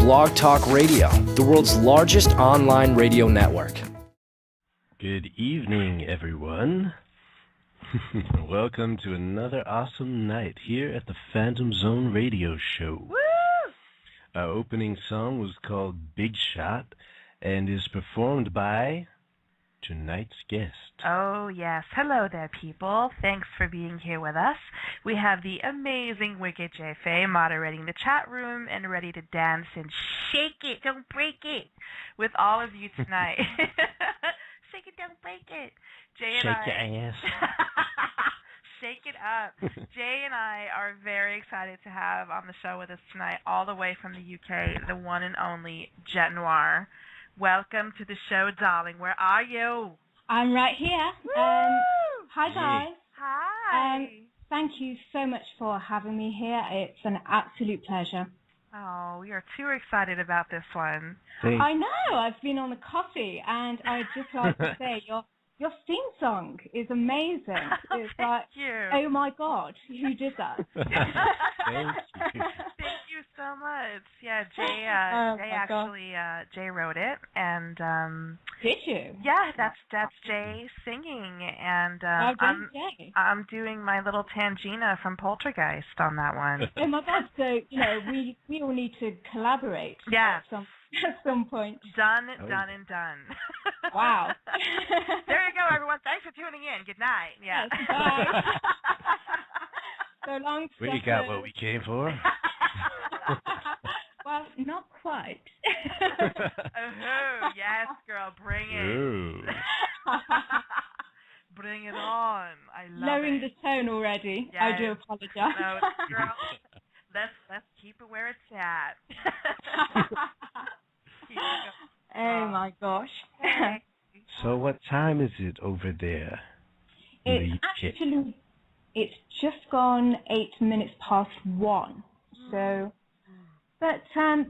Blog Talk Radio, the world's largest online radio network. Good evening, everyone. Welcome to another awesome night here at the Phantom Zone Radio Show. Woo! Our opening song was called Big Shot and is performed by tonight's guest. Oh, yes. Hello there, people. Thanks for being here with us. We have the amazing Wicked J. Faye moderating the chat room and ready to dance and shake it, don't break it, with all of you tonight. Shake it, don't break it. Jay and Shake your ass. Shake it up. Jay and I are very excited to have on the show with us tonight, all the way from the UK, the one and only Jet Noir. Welcome to the show, darling. Where are you? I'm right here. Hi, guys. Hi. Thank you so much for having me here. It's an absolute pleasure. Oh, we are too excited about this one. Thanks. I know. I've been on the coffee, and I'd just like to say your theme song is amazing. It's Thank you. oh my God, who did that? Thank you. Thank you so much. Yeah, Jay. Oh, Jay my actually, Jay wrote it, and Did you? yeah, that's Jay singing, and Jay. I'm doing my little Tangina from Poltergeist on that one. Oh my God! So we all need to collaborate. Yeah. At some point. Done, Oh. done, and done. Wow. There you go, everyone. Thanks for tuning in. Good night. Yeah. Yes, bye. So long. We got what we came for. Well, not quite. Oh, yes, girl. Bring it. Ooh. Bring it on. I love Knowing it. the tone already, Yes. I do apologize. No, girl, let's keep it where it's at. Keep it Oh my gosh. going. So what time is it over there? in the UK? It's just gone 8 minutes past 1. So, but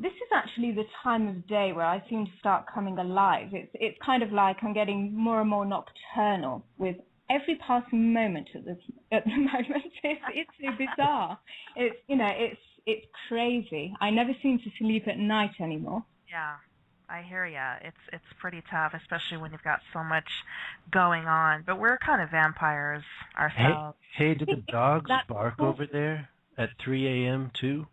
this is actually the time of day where I seem to start coming alive. It's kind of like I'm getting more and more nocturnal with every passing moment at the moment. It's so bizarre. It's crazy. I never seem to sleep at night anymore. Yeah, I hear ya. It's pretty tough, especially when you've got so much going on. But we're kind of vampires ourselves. Hey, did the dogs That's bark cool. over there at 3 a.m. too?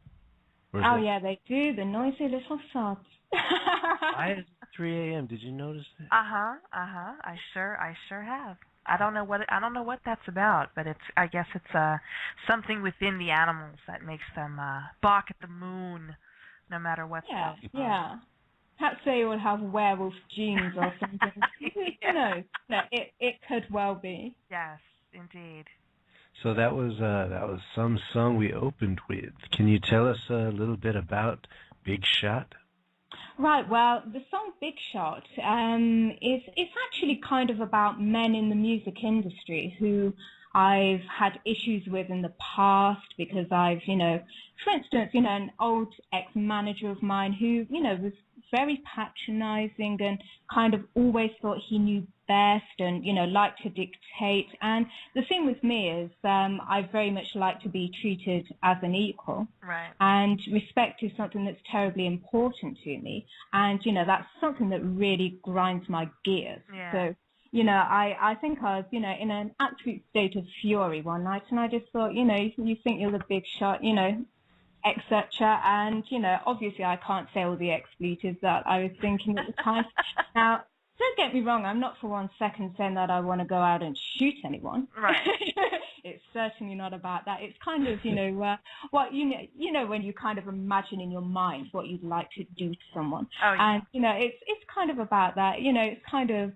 Or is Oh it- yeah, they do. The noisy little sods. Why is it 3 a.m.? Did you notice that? I sure have. I don't know what that's about, but I guess it's something within the animals that makes them bark at the moon, no matter what's Yeah, going on. yeah. Perhaps they all have werewolf genes or something. Who knows? No, it could well be. Yes, indeed. So that was some song we opened with. Can you tell us a little bit about Big Shot? Right, well, the song Big Shot is actually kind of about men in the music industry who I've had issues with in the past because I've, for instance, an old ex-manager of mine who, was very patronizing and kind of always thought he knew best and, liked to dictate. And the thing with me is I very much like to be treated as an equal. Right. And respect is something that's terribly important to me. And, that's something that really grinds my gears. Yeah. So, I think I was, in an absolute state of fury one night, and I just thought, you think you're the big shot, etc. And, obviously I can't say all the expletives that I was thinking at the time. Now, don't get me wrong, I'm not for 1 second saying that I want to go out and shoot anyone. Right. It's certainly not about that. It's kind of, what when you kind of imagine in your mind what you'd like to do to someone. Oh, yeah. And, it's kind of about that. It's kind of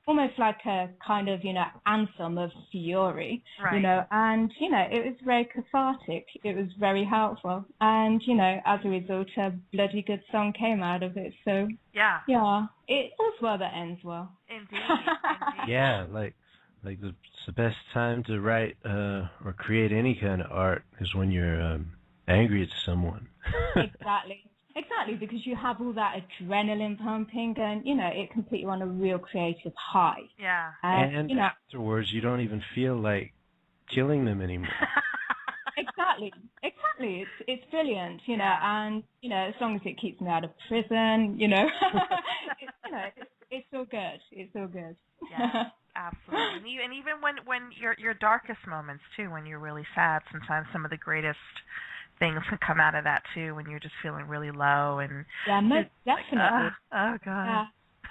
almost like a kind of, anthem of fury, Right. and, it was very cathartic. It was very helpful. And, as a result, a bloody good song came out of it. So, Yeah. yeah, it all's well that ends well. Indeed. Yeah, like the best time to write or create any kind of art is when you're angry at someone. Exactly, because you have all that adrenaline pumping and, it can put you on a real creative high. Yeah. And afterwards, you don't even feel like killing them anymore. Exactly. It's brilliant, Yeah. and as long as it keeps me out of prison, it's all good. It's all good. Yes, absolutely. And even when your darkest moments too, when you're really sad, sometimes some of the greatest things can come out of that too, when you're just feeling really low and Yeah, most it's like, definitely. oh God. Yeah.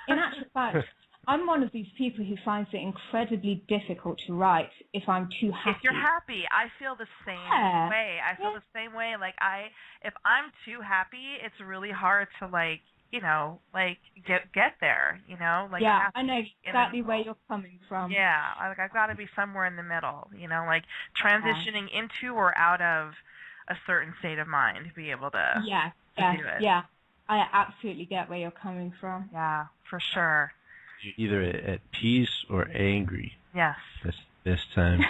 In actual fact, I'm one of these people who finds it incredibly difficult to write if I'm too If you're happy. happy, I feel the same Yeah. way. I feel Yeah. the same way. Like if I'm too happy, it's really hard to like get there. Like I Yeah, have I to know be in the exactly where middle. you're coming from. Yeah, I've got to be somewhere in the middle. Like Yeah. transitioning into or out of a certain state of mind to be able Yeah. to Yes. do it. Yeah. I absolutely get where you're coming from. Yeah, for sure. You're either at peace or angry Yes. this time.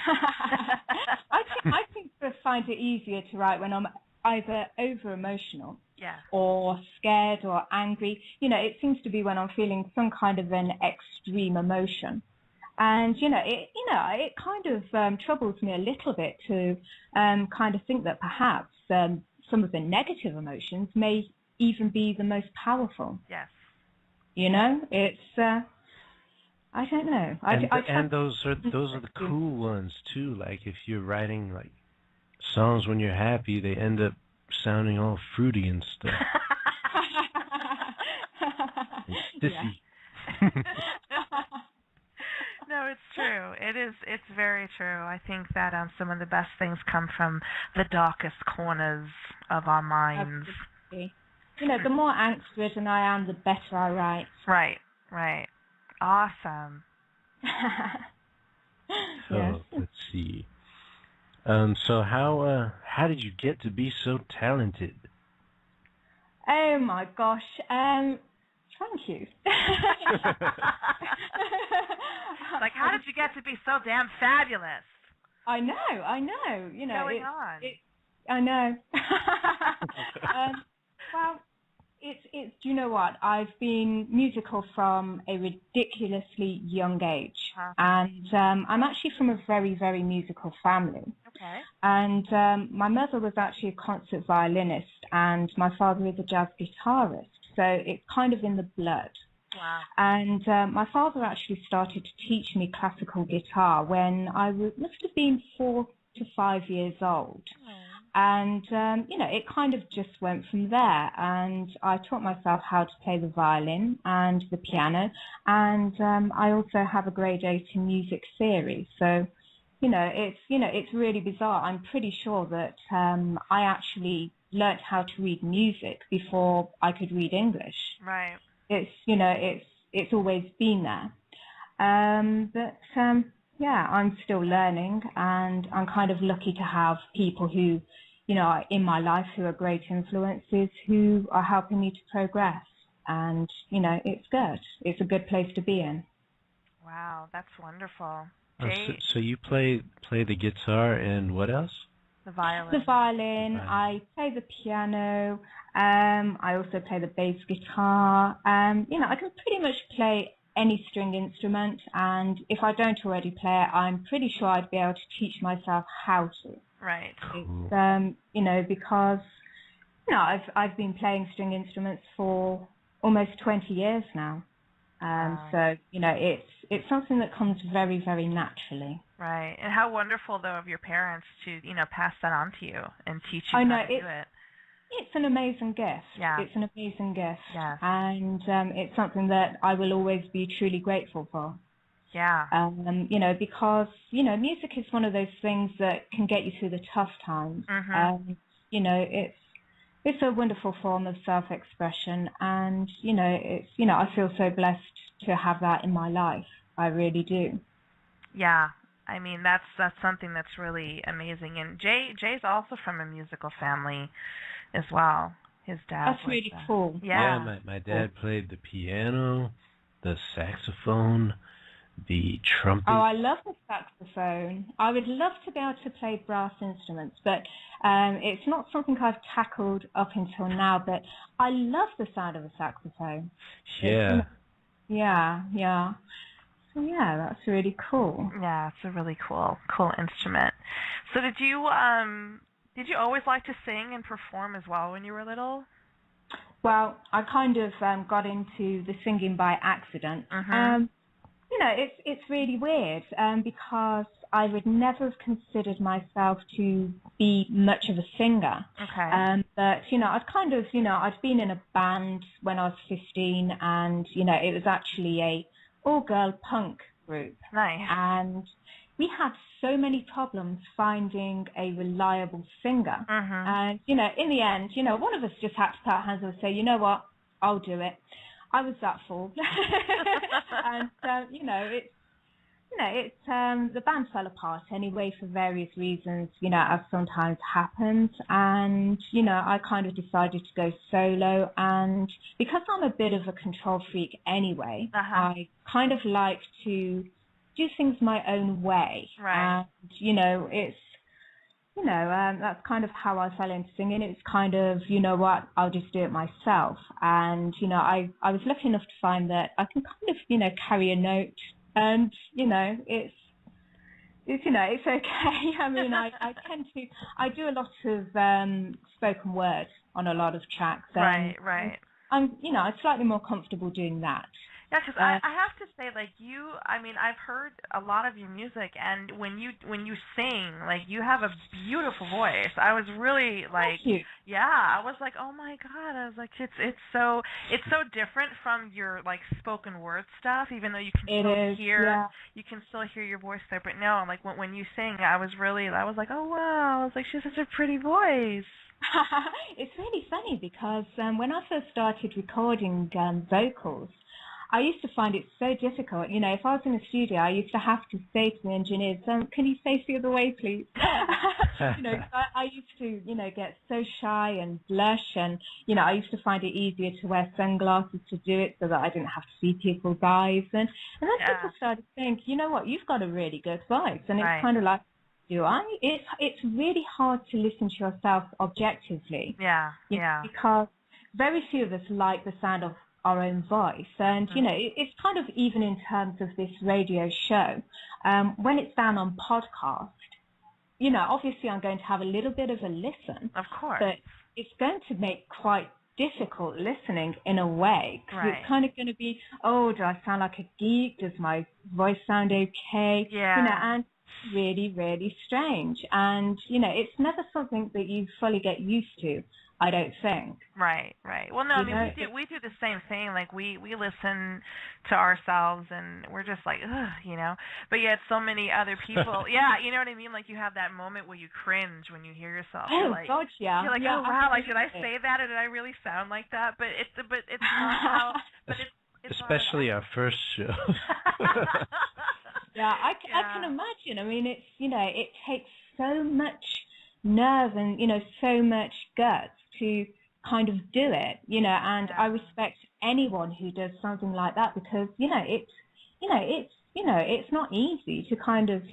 I think I find it easier to write when I'm either over emotional Yeah. or scared or angry. It seems to be when I'm feeling some kind of an extreme emotion. And it kind of troubles me a little bit to kind of think that perhaps some of the negative emotions may even be the most powerful. Yes. It's I don't know. And those are the cool ones too. Like if you're writing like songs when you're happy, they end up sounding all fruity and stuff. And sissy. No, it's true. It's very true. I think that some of the best things come from the darkest corners of our minds. Absolutely. The more angst-ridden I am, the better I write. Right, right. Awesome. Yes. So let's see. So how did you get to be so talented? Oh my gosh. Thank you. Like, how did you get to be so damn fabulous? I know. What's going on? I know. Well, it's. Do you know what? I've been musical from a ridiculously young age, and I'm actually from a very, very musical family. Okay. And my mother was actually a concert violinist, and my father is a jazz guitarist. So it's kind of in the blood. Wow. And my father actually started to teach me classical guitar when I must have been 4 to 5 years old. And, it kind of just went from there. And I taught myself how to play the violin and the piano. And I also have a grade 8 in music theory. So, it's really bizarre. I'm pretty sure that I actually learnt how to read music before I could read English. Right. It's always been there. Yeah, I'm still learning, and I'm kind of lucky to have people who, are in my life who are great influences who are helping me to progress. And, it's good. It's a good place to be in. Wow, that's wonderful. So you play the guitar and what else? The violin. The violin. I play the piano. I also play the bass guitar. I can pretty much play any string instrument, and if I don't already play it, I'm pretty sure I'd be able to teach myself how to. Right. Cool. It's, because, I've been playing string instruments for almost 20 years now. Wow. So, it's something that comes very, very naturally. Right. And how wonderful, though, of your parents to, pass that on to you and teach you how to do it. It's an amazing gift. Yeah. It's an amazing gift. Yes. And it's something that I will always be truly grateful for. Yeah. Because, music is one of those things that can get you through the tough times. Mm-hmm. It's a wonderful form of self-expression, and, I feel so blessed to have that in my life. I really do. Yeah. I mean, that's something that's really amazing. And Jay's also from a musical family as well. His dad. That's really cool. Yeah, my dad played the piano, the saxophone, the trumpet. Oh, I love the saxophone. I would love to be able to play brass instruments, but it's not something I've tackled up until now, but I love the sound of a saxophone. Yeah. Yeah. So yeah, that's really cool. Yeah, it's a really cool instrument. So did you always like to sing and perform as well when you were little? Well, I kind of got into the singing by accident. Mhm. It's really weird because I would never have considered myself to be much of a singer. Okay. But I'd been in a band when I was 15, and it was actually a all-girl punk group, Nice. and we had so many problems finding a reliable singer. Mhm. And in the end, one of us just had to put our hands up and say, you know what, I'll do it. I was that fool. And the band fell apart anyway for various reasons, as sometimes happens. And I kind of decided to go solo, and because I'm a bit of a control freak anyway, I kind of like to do things my own way. Right. And that's kind of how I fell into singing. It's kind of, I'll just do it myself. And, I was lucky enough to find that I can kind of, carry a note, and, it's okay. I mean, I do a lot of spoken word on a lot of tracks. Right. I'm slightly more comfortable doing that. Yeah, because I have to say, like, I've heard a lot of your music, and when you sing, like, you have a beautiful voice. I was really like, Thank you. yeah, I was like, oh my God, I was like, it's so different from your like spoken word stuff, even though you can you can still hear your voice there. But no, like when you sing, I was like, oh wow, I was like, she has such a pretty voice. It's really funny because when I first started recording vocals, I used to find it so difficult. If I was in a studio, I used to have to say to the engineers, can you face the other way, please? I used to, get so shy and blush, and, I used to find it easier to wear sunglasses to do it so that I didn't have to see people's eyes. And then people started saying, you know what, you've got a really good voice. And it's kind of like, do I? It's really hard to listen to yourself objectively. Yeah. Because very few of us like the sound of our own voice. And, it's kind of even in terms of this radio show. When it's down on podcast, obviously I'm going to have a little bit of a listen. Of course. But it's going to make quite difficult listening in a way. Because it's kind of going to be, oh, do I sound like a geek? Does my voice sound okay? Yeah. And really, really strange. And, it's never something that you fully get used to, I don't think. Right. Well, no, I mean, we do the same thing. Like, we listen to ourselves, and we're just like, ugh, But yet so many other people, yeah, you know what I mean? Like, you have that moment where you cringe when you hear yourself. Oh, like, God, yeah. You're like, yeah, oh, wow, like, did I say that, or did I really sound like that? But it's not how, but it's especially our first show. Yeah, I can imagine. I mean, it's, it takes so much nerve and, so much guts to kind of do it, and I respect anyone who does something like that, because, it's not easy to kind of,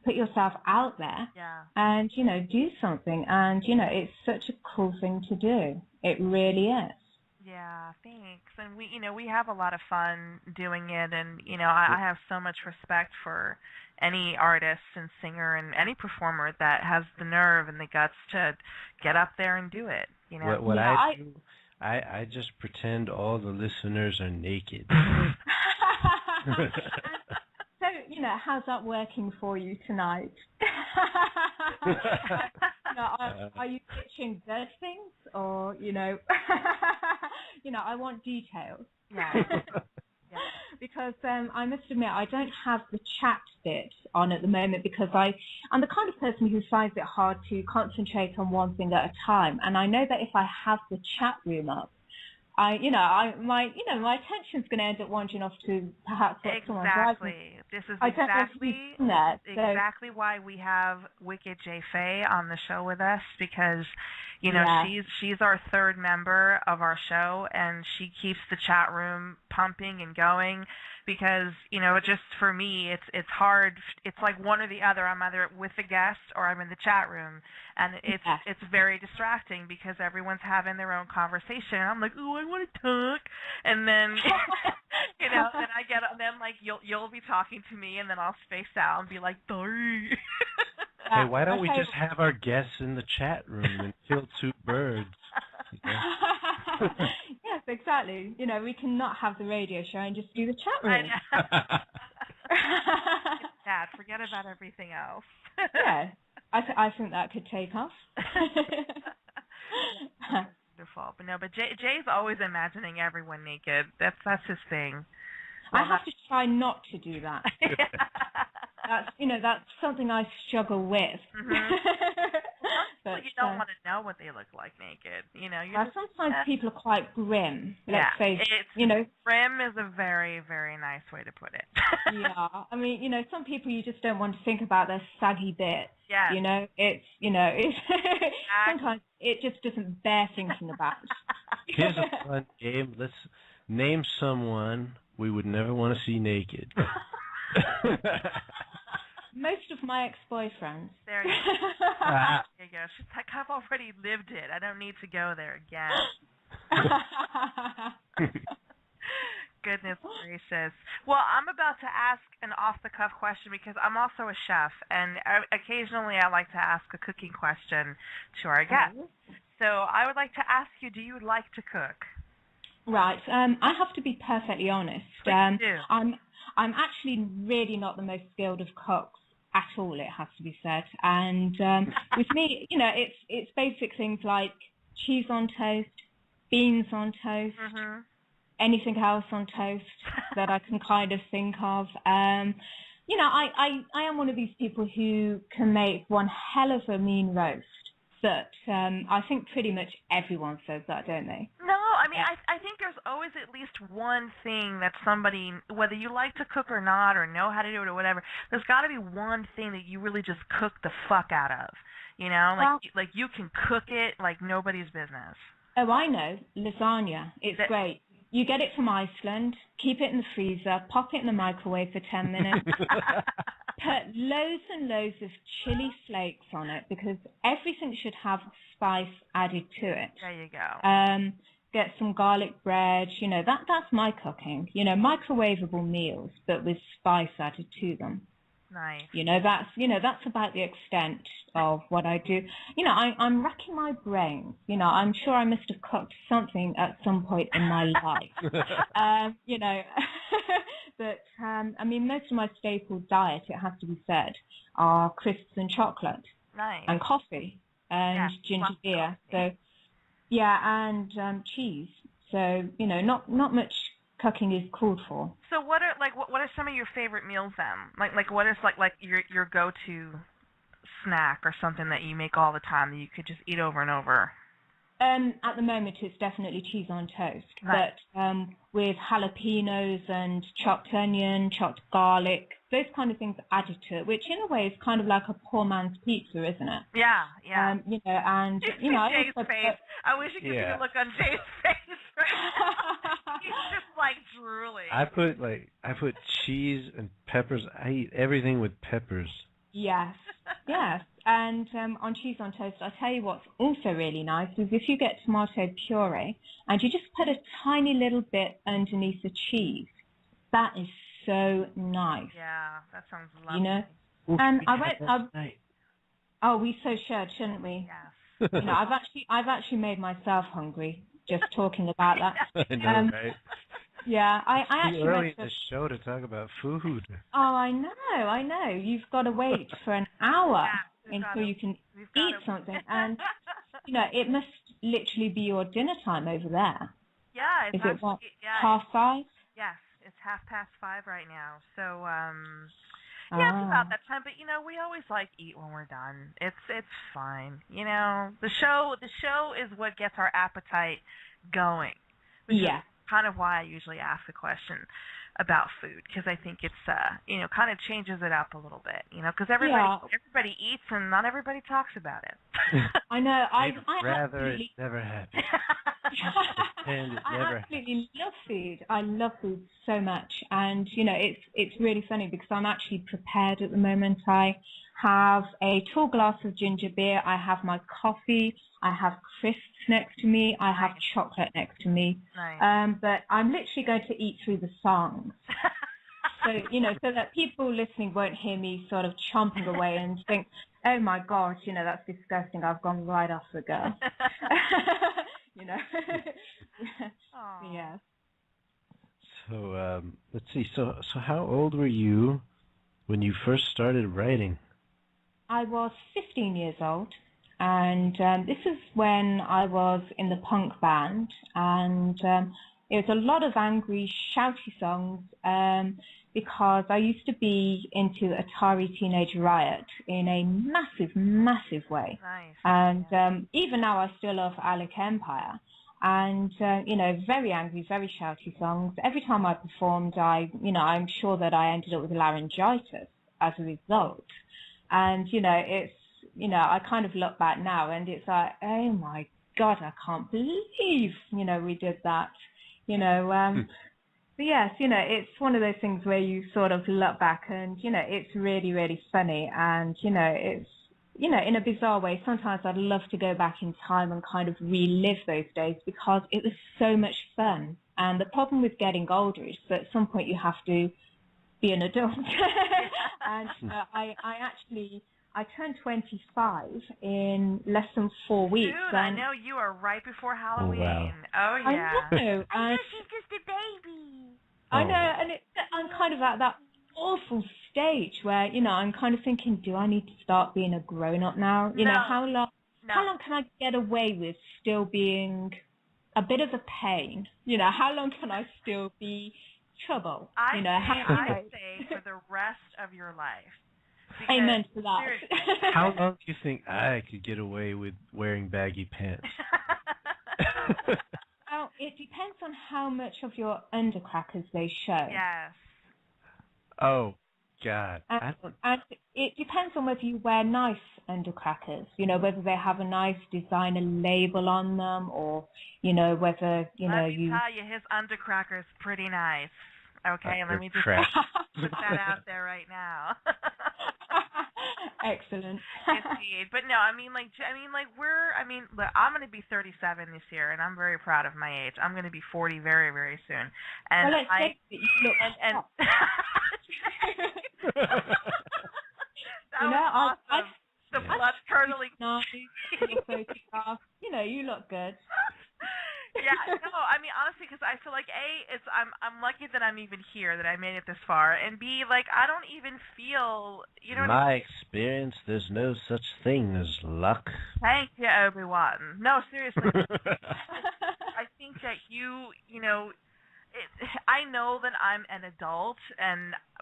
put yourself out there and, do something. And, it's such a cool thing to do. It really is. Yeah, thanks. And we have a lot of fun doing it, and I have so much respect for any artist and singer and any performer that has the nerve and the guts to get up there and do it. What I do, I just pretend all the listeners are naked. So, how's that working for you tonight? Are you pitching good things, or, I want details. Yeah. Because I must admit, I don't have the chat bit on at the moment, because I'm the kind of person who finds it hard to concentrate on one thing at a time. And I know that if I have the chat room up, my attention's going to end up wandering off to perhaps what someone's writing. This is exactly why we have Wicked J Faye on the show with us, because she's our third member of our show, and she keeps the chat room pumping and going, because just for me it's hard. It's like one or the other. I'm either with the guest or I'm in the chat room, and it's very distracting because everyone's having their own conversation. I'm like, oh, I want to talk, and then You know, then I get, then like you'll be talking to me, and then I'll space out and be like, sorry. Hey, why don't we just have our guests in the chat room and kill two birds? Yes, exactly. You know, we can not have the radio show and just do the chat room. Chat. Forget about everything else. Yeah, I think that could take off. Wonderful. But no, but Jay's always imagining everyone naked. That's his thing. Well, I have to try not to do that. That's something I struggle with. Mm-hmm. But you don't want to know what they look like naked. You know, sometimes people are quite grim. Let's say, grim is a very, very nice way to put it. Yeah, I mean, some people you just don't want to think about their saggy bits. Yeah. It's sometimes it just doesn't bear thinking about. Here's a fun game. Let's name someone we would never want to see naked. Most of my ex-boyfriends. There you go. There you go. She's like, I've already lived it. I don't need to go there again. Goodness gracious. Well, I'm about to ask an off-the-cuff question because I'm also a chef, and occasionally I like to ask a cooking question to our guests. So I would like to ask you, do you like to cook? Right. I have to be perfectly honest. Please do. I'm actually really not the most skilled of cooks at all, it has to be said. And with me, it's basic things like cheese on toast, beans on toast, anything else on toast that I can kind of think of. I am one of these people who can make one hell of a mean roast. But I think pretty much everyone says that, don't they? No, I mean, I think there's always at least one thing that somebody, whether you like to cook or not, or know how to do it or whatever, there's got to be one thing that you really just cook the fuck out of. Like you can cook it like nobody's business. Oh, I know. Lasagna. It's great. You get it from Iceland, keep it in the freezer, pop it in the microwave for 10 minutes, put loads and loads of chili flakes on it because everything should have spice added to it. There you go. Get some garlic bread, that's my cooking. Microwavable meals, but with spice added to them. Nice. That's about the extent of what I do. I'm racking my brains. I'm sure I must have cooked something at some point in my life. But I mean, most of my staple diet, it has to be said, are crisps and chocolate. Nice. And coffee and ginger beer. So, and cheese. So, not much cooking is called for. So what are some of your favorite meals then? Like what is like your go-to snack or something that you make all the time that you could just eat over and over? At the moment, it's definitely cheese on toast, right. But with jalapenos and chopped onion, chopped garlic, those kind of things added to it, which in a way is kind of like a poor man's pizza, isn't it? Yeah. And Jay's face. I wish you could see the look on Jay's face right now. He's just like drooling. I put cheese and peppers. I eat everything with peppers. Yes. And on cheese on toast, I tell you what's also really nice is if you get tomato puree and you just put a tiny little bit underneath the cheese. That is so nice. Yeah, that sounds lovely. And we so should, shouldn't we? Yes. I've actually made myself hungry just talking about that. I know, right? Yeah, I actually early in the show to talk about food. Oh, I know. You've got to wait for an hour until you can eat something, and it must literally be your dinner time over there. Yeah, it's is it what 5:30? Yes, it's 5:30 right now. So it's about that time. But we always like eat when we're done. It's fine. The show is what gets our appetite going. Yeah. Kind of why I usually ask a question about food, because I think it's kind of changes it up a little bit, because everybody eats and not everybody talks about it. I know. I'd rather it never happened. I absolutely love food. I love food so much, and it's really funny because I'm actually prepared at the moment. I have a tall glass of ginger beer. I have my coffee. I have crisps next to me. I have chocolate next to me. Nice. But I'm literally going to eat through the songs. So, so that people listening won't hear me sort of chomping away and think, oh my gosh, that's disgusting. I've gone right off the girl. Aw. Yeah. So let's see. So how old were you when you first started writing? I was 15 years old, and this is when I was in the punk band, and it was a lot of angry, shouty songs, because I used to be into Atari Teenage Riot in a massive, massive way. Nice. And even now I still love Alec Empire. And, very angry, very shouty songs. Every time I performed, I'm sure that I ended up with laryngitis as a result. And, it's, I kind of look back now and it's like, oh my God, I can't believe, we did that, But yes, it's one of those things where you sort of look back and, it's really, really funny. And, it's, in a bizarre way, sometimes I'd love to go back in time and kind of relive those days because it was so much fun. And the problem with getting older is that at some point you have to be an adult. And I turned 25 in less than 4 weeks. Dude, I know you are right before Halloween. wow. Oh, yeah. I know. I know she's just a baby. I know, and I'm kind of at that awful stage where, I'm kind of thinking, do I need to start being a grown-up now? No. How long can I get away with still being a bit of a pain? How long can I still be trouble? I say for the rest of your life. Because, amen to that. How long do you think I could get away with wearing baggy pants? Well, it depends on how much of your undercrackers they show. Yes. Oh, God. And it depends on whether you wear nice undercrackers, whether they have a nice designer label on them or, whether, Let me tell you, his undercracker's pretty nice. Okay, let me just put that out there right now. Excellent. Indeed, but no, I'm going to be 37 this year, and I'm very proud of my age. I'm going to be 40 very, very soon. And well, let's say that you look that was awesome. The blood curdling. Nice. Photograph. You look good. Yeah, no, honestly, because I feel like I'm lucky that I'm even here, that I made it this far, and B, I don't even feel, My experience, there's no such thing as luck. Thank you, Obi-Wan. No, seriously. I think that I know that I'm an adult,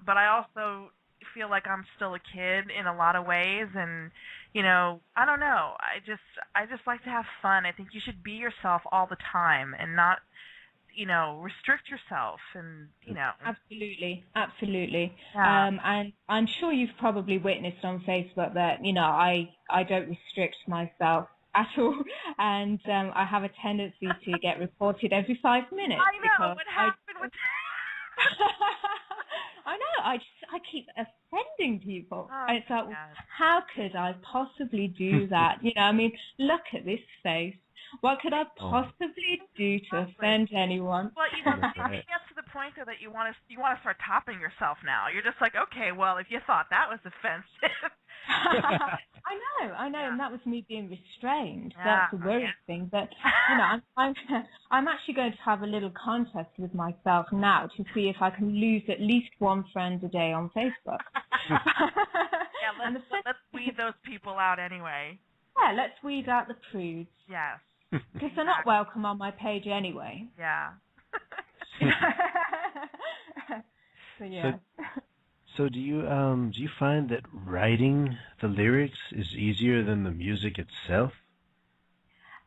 but I also feel like I'm still a kid in a lot of ways, and I don't know. I just like to have fun. I think you should be yourself all the time and not, restrict yourself and, Absolutely. Yeah. And I'm sure you've probably witnessed on Facebook that, I don't restrict myself at all, and I have a tendency to get reported every 5 minutes. I know. What happened with I know. I keep offending people. Oh, and it's like, how could I possibly do that? Look at this face. What could I possibly do to offend anyone? Well, it gets to the point though that you want to start topping yourself now. You're just like, okay, well, if you thought that was offensive. I know, and that was me being restrained. Yeah. That's the worrying thing. But I'm actually going to have a little contest with myself now to see if I can lose at least one friend a day on Facebook. Yeah, let's weed those people out anyway. Yeah, let's weed out the prudes. Yes. Because they're not welcome on my page anyway. Yeah. So yeah. So do you find that writing the lyrics is easier than the music itself?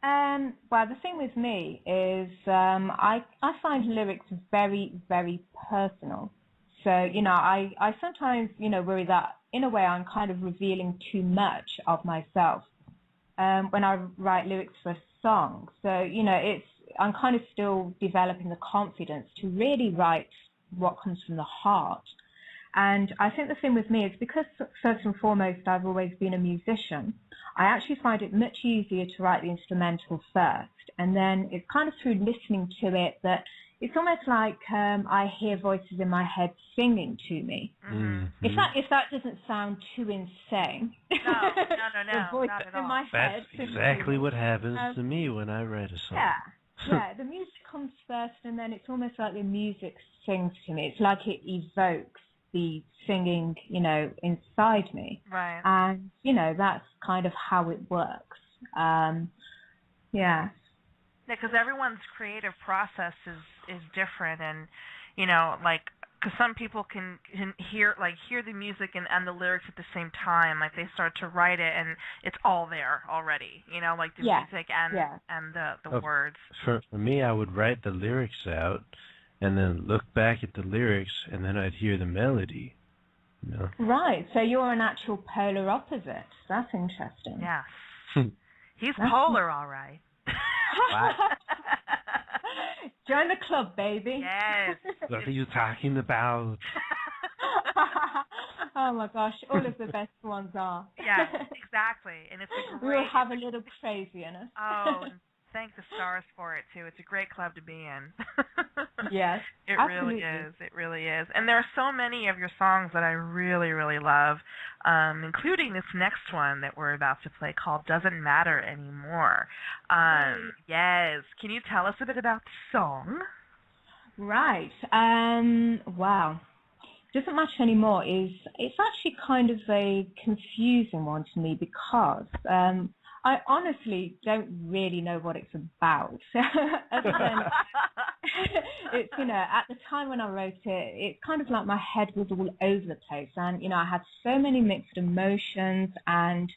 Well, the thing with me is I find lyrics very, very personal. So, I sometimes, worry that in a way I'm kind of revealing too much of myself when I write lyrics for a song. So, I'm kind of still developing the confidence to really write what comes from the heart. And I think the thing with me is because first and foremost I've always been a musician, I actually find it much easier to write the instrumental first, and then it's kind of through listening to it that it's almost like I hear voices in my head singing to me. Mm-hmm. If that doesn't sound too insane. No, The voice not at in all. my head. That's exactly what happens to me when I write a song. Yeah, the music comes first, and then it's almost like the music sings to me. It's like it evokes the singing, inside me. Right. And, that's kind of how it works. Yeah. Because everyone's creative process is different, and because some people can hear the music and the lyrics at the same time, like they start to write it and it's all there already, like the music and the words. For me, I would write the lyrics out and then look back at the lyrics, and then I'd hear the melody. Right, so you're an actual polar opposite. That's interesting. Yes. He's polar, all right. Join the club, baby. Yes. What are you talking about? Oh my gosh, all of the best ones are. Yes, exactly. And it's a great... We'll have a little crazy in us. Oh, and thank the stars for it, too. It's a great club to be in. Yes, It absolutely. really is. It really is. And there are so many of your songs that I really, really love, including this next one that we're about to play called Doesn't Matter Anymore. Yes. Can you tell us a bit about the song? Right. Wow. Doesn't Matter Anymore it's actually kind of a confusing one to me because I honestly don't really know what it's about. Other than it's, at the time when I wrote it, it's kind of like my head was all over the place, and I had so many mixed emotions, and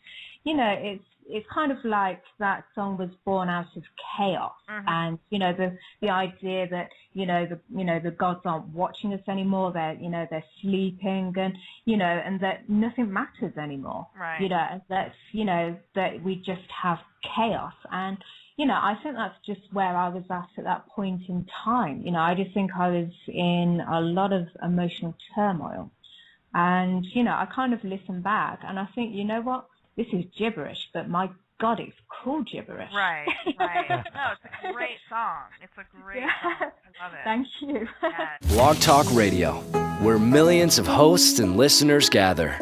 it's kind of like that song was born out of chaos, and the idea that the gods aren't watching us anymore, they're sleeping, and that nothing matters anymore, right. that we just have chaos, and I think that's just where I was at that point in time. I just think I was in a lot of emotional turmoil, and I kind of listened back and I think, you know what, this is gibberish, but my God, it's cool gibberish. Right. No, it's a great song. It's a great song. I love it. Thank you. Yes. Blog Talk Radio, where millions of hosts and listeners gather.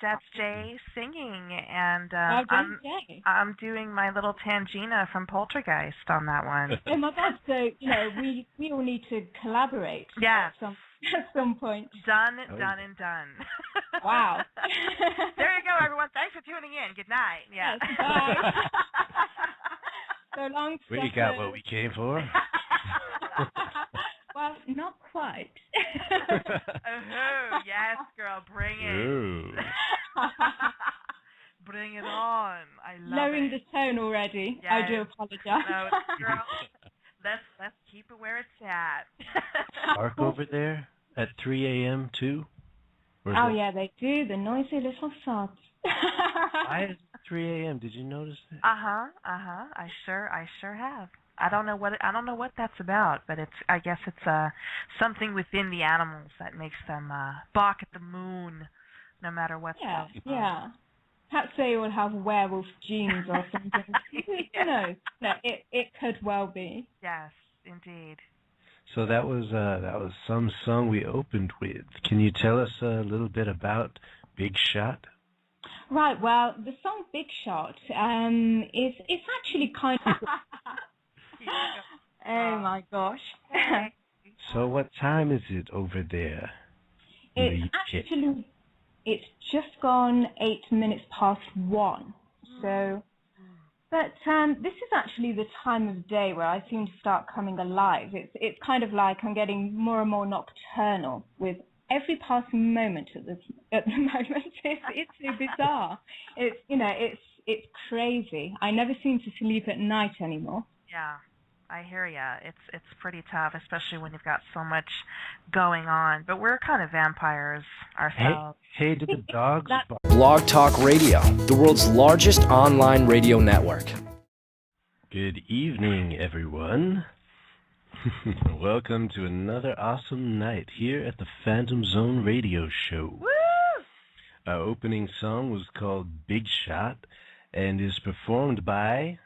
That's Jay singing, and Jay. I'm doing my little Tangina from Poltergeist on that one. Oh my God! So we all need to collaborate. Yes. At some point. Done. Wow. There you go, everyone. Thanks for tuning in. Good night. Yeah. Yes, bye. So long. We got what we came for. Well, not quite. Yes, girl, bring it. Ooh. Bring it on. I love Lowering it. the tone already. Yes. I do apologize. No, girl, let's keep it where it's at. Park over there at 3 a.m. too? Oh yeah, they do. The noisy little sods. Why is it 3 a.m.? Did you notice that? I sure have. I don't know what that's about, but I guess it's something within the animals that makes them balk at the moon, no matter what's going on. Yeah. Perhaps they all have werewolf genes or something. Who knows? No, it could well be. Yes, indeed. So that was some song we opened with. Can you tell us a little bit about Big Shot? Right. Well, the song Big Shot is actually kind of. Oh my gosh. So what time is it over there in the UK? It's just gone 8 minutes past 1. So, but this is actually the time of day where I seem to start coming alive. It's kind of like I'm getting more and more nocturnal with every passing moment at the moment. It's so bizarre. It's crazy. I never seem to sleep at night anymore. Yeah, I hear ya. It's pretty tough, especially when you've got so much going on. But we're kind of vampires ourselves. Hey, did the dogs bark? Blog Talk Radio, the world's largest online radio network. Good evening, everyone. Welcome to another awesome night here at the Phantom Zone Radio Show. Woo! Our opening song was called Big Shot and is performed by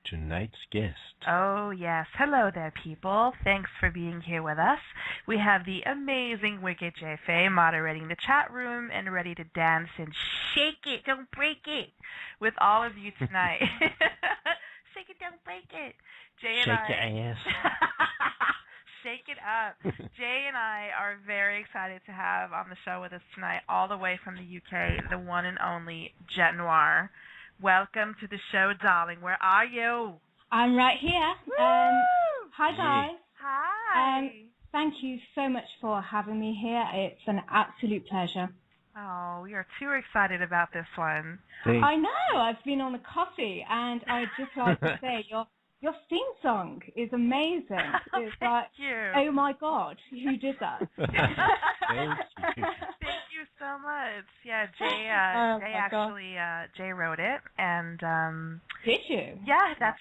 tonight's guest. Oh, yes. Hello there, people. Thanks for being here with us. We have the amazing Wicked J. Faye moderating the chat room and ready to dance and shake it, don't break it, with all of you tonight. Shake it, don't break it. Jay and Shake your ass. Shake it up. Jay and I are very excited to have on the show with us tonight, all the way from the UK, the one and only Jet Noir. Welcome to the show, darling. Where are you? I'm right here. Hi, guys. Hi. Thank you so much for having me here. It's an absolute pleasure. Oh, we are too excited about this one. Thanks. I know. I've been on the coffee, and I'd just like to say your theme song is amazing. It's Thank you. oh my God, who did that? Thank you. Thank you so much. Yeah, Jay. Oh Jay my God. actually, Jay wrote it, and Did you? yeah, that's